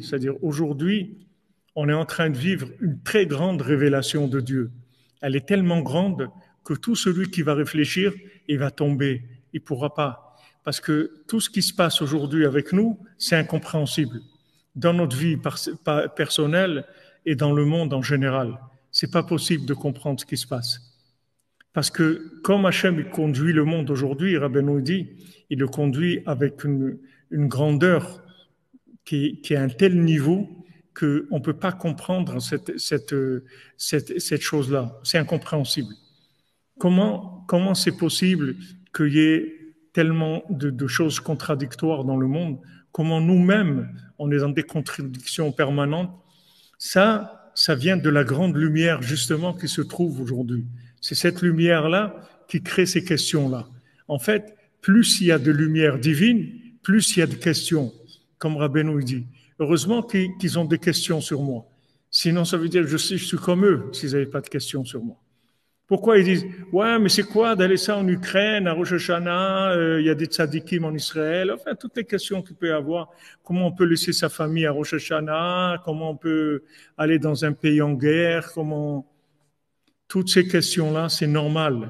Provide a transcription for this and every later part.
C'est-à-dire aujourd'hui, on est en train de vivre une très grande révélation de Dieu. Elle est tellement grande que tout celui qui va réfléchir, il va tomber. Il ne pourra pas. Parce que tout ce qui se passe aujourd'hui avec nous, c'est incompréhensible. Dans notre vie personnelle et dans le monde en général. C'est pas possible de comprendre ce qui se passe. Parce que comme Hachem il conduit le monde aujourd'hui, Rabbeinu dit, il le conduit avec une grandeur qui est à un tel niveau qu'on ne peut pas comprendre cette chose-là. C'est incompréhensible. Comment c'est possible qu'il y ait tellement de choses contradictoires dans le monde? Comment nous-mêmes, on est dans des contradictions permanentes? Ça vient de la grande lumière justement qui se trouve aujourd'hui. C'est cette lumière-là qui crée ces questions-là. En fait, plus il y a de lumière divine, plus il y a de questions, comme Rabbeinu dit. Heureusement qu'ils ont des questions sur moi. Sinon, ça veut dire que je suis comme eux s'ils n'avaient pas de questions sur moi. Pourquoi ils disent « Ouais, mais c'est quoi d'aller ça en Ukraine, à Rosh Hashanah, il y a des tzadikim en Israël ?» Enfin, toutes les questions qu'il peut y avoir. Comment on peut laisser sa famille à Rosh Hashanah? Comment on peut aller dans un pays en guerre? Toutes ces questions-là, c'est normal,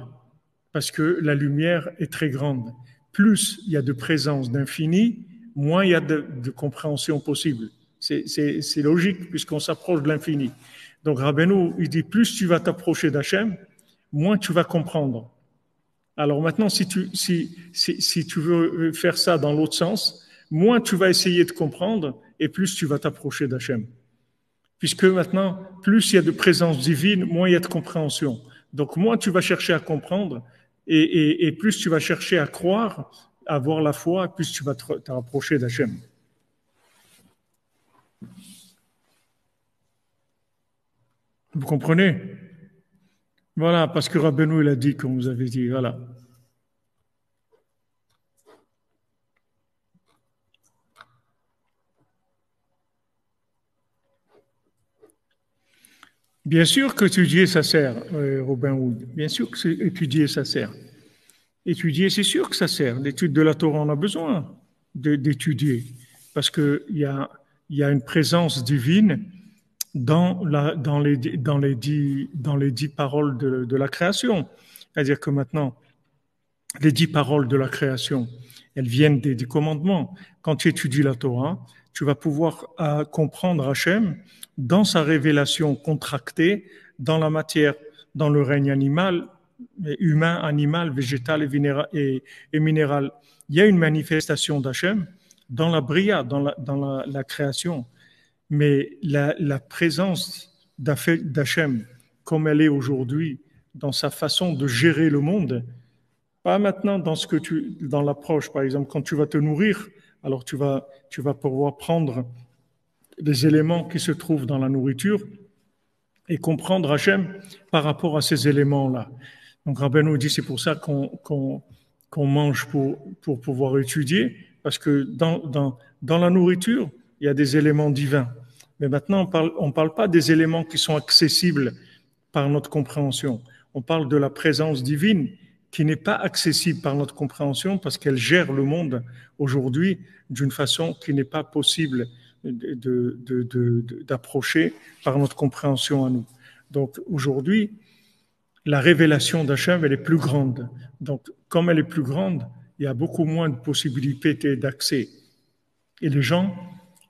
parce que la lumière est très grande. Plus il y a de présence d'infini, moins il y a de compréhension possible. C'est logique, puisqu'on s'approche de l'infini. Donc Rabbeinu, il dit, plus tu vas t'approcher d'Hachem, moins tu vas comprendre. Alors maintenant, si tu veux faire ça dans l'autre sens, moins tu vas essayer de comprendre et plus tu vas t'approcher d'Hachem. Puisque maintenant, plus il y a de présence divine, moins il y a de compréhension. Donc moins tu vas chercher à comprendre et plus tu vas chercher à croire, à avoir la foi, plus tu vas te rapprocher d'Hachem. Vous comprenez? Voilà, parce que Rabbeinu, il a dit, comme vous avez dit, voilà. Bien sûr qu'étudier, ça sert, Robin Hood. Bien sûr que étudier, ça sert. Étudier, c'est sûr que ça sert. L'étude de la Torah, on a besoin d'étudier. Parce qu'il y a une présence divine dans les 10 paroles de la création. C'est-à-dire que maintenant, les 10 paroles de la création, elles viennent des commandements. Quand tu étudies la Torah, tu vas pouvoir comprendre Hachem dans sa révélation contractée dans la matière, dans le règne animal, humain, animal, végétal et minéral. Il y a une manifestation d'Hachem dans la bria, dans la création. Mais la présence d'Hachem, comme elle est aujourd'hui, dans sa façon de gérer le monde, pas maintenant dans l'approche, par exemple, quand tu vas te nourrir, alors tu vas pouvoir prendre les éléments qui se trouvent dans la nourriture et comprendre Hachem par rapport à ces éléments-là. Donc Rabbeinu dit c'est pour ça qu'on mange pour pouvoir étudier, parce que dans la nourriture, il y a des éléments divins. Mais maintenant, on parle pas des éléments qui sont accessibles par notre compréhension. On parle de la présence divine qui n'est pas accessible par notre compréhension parce qu'elle gère le monde aujourd'hui d'une façon qui n'est pas possible d'approcher par notre compréhension à nous. Donc aujourd'hui, la révélation d'Hachem, elle est plus grande. Donc comme elle est plus grande, il y a beaucoup moins de possibilités d'accès. Et les gens,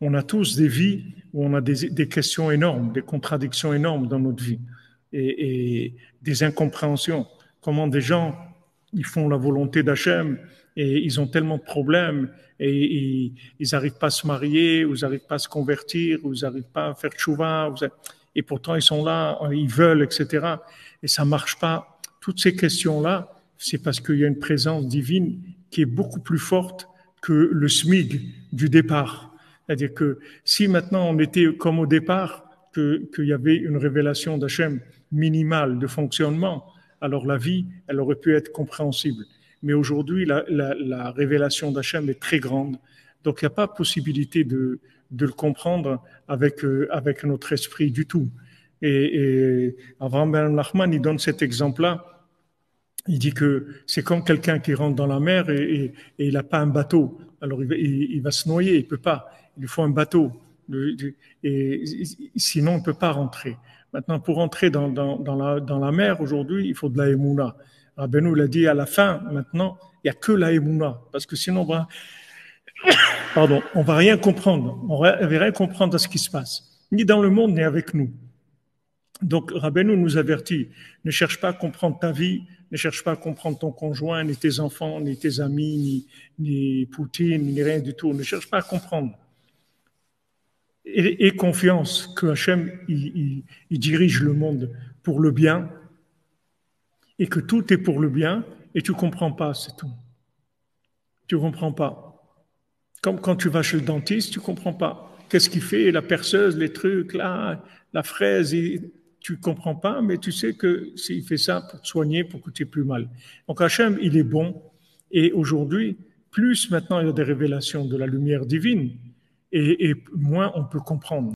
on a tous des vies où on a des questions énormes, des contradictions énormes dans notre vie et des incompréhensions. Comment des gens, ils font la volonté d'Hachem et ils ont tellement de problèmes et ils n'arrivent pas à se marier, ou ils n'arrivent pas à se convertir, ou ils n'arrivent pas à faire tchouva, et pourtant ils sont là, ils veulent, etc. Et ça marche pas. Toutes ces questions-là, c'est parce qu'il y a une présence divine qui est beaucoup plus forte que le SMIG du départ. C'est-à-dire que si maintenant on était comme au départ, qu'il y avait une révélation d'Hachem minimale de fonctionnement, alors la vie, elle aurait pu être compréhensible. Mais aujourd'hui, la révélation d'Hachem est très grande. Donc il n'y a pas possibilité de le comprendre avec notre esprit du tout. Et Avraham Ben Nachman, il donne cet exemple-là. Il dit que c'est comme quelqu'un qui rentre dans la mer et il n'a pas un bateau. Alors il va se noyer, il peut pas. Il lui faut un bateau. Et sinon, on ne peut pas rentrer. Maintenant, pour entrer dans la mer, aujourd'hui, il faut de la émouna. Rabbeinu l'a dit à la fin, maintenant, il n'y a que la émouna. Parce que sinon, on va rien comprendre. On va rien comprendre à ce qui se passe. Ni dans le monde, ni avec nous. Donc, Rabbeinu nous avertit, ne cherche pas à comprendre ta vie, ne cherche pas à comprendre ton conjoint, ni tes enfants, ni tes amis, ni Poutine, ni rien du tout. Ne cherche pas à comprendre. Et confiance que Hachem, il dirige le monde pour le bien, et que tout est pour le bien, et tu comprends pas, c'est tout. Tu comprends pas. Comme quand tu vas chez le dentiste, tu comprends pas. Qu'est-ce qu'il fait, la perceuse, les trucs, là, la fraise, tu comprends pas, mais tu sais que s'il fait ça pour te soigner, pour que tu aies plus mal. Donc Hachem, il est bon. Et aujourd'hui, plus maintenant il y a des révélations de la lumière divine, et moins on peut comprendre.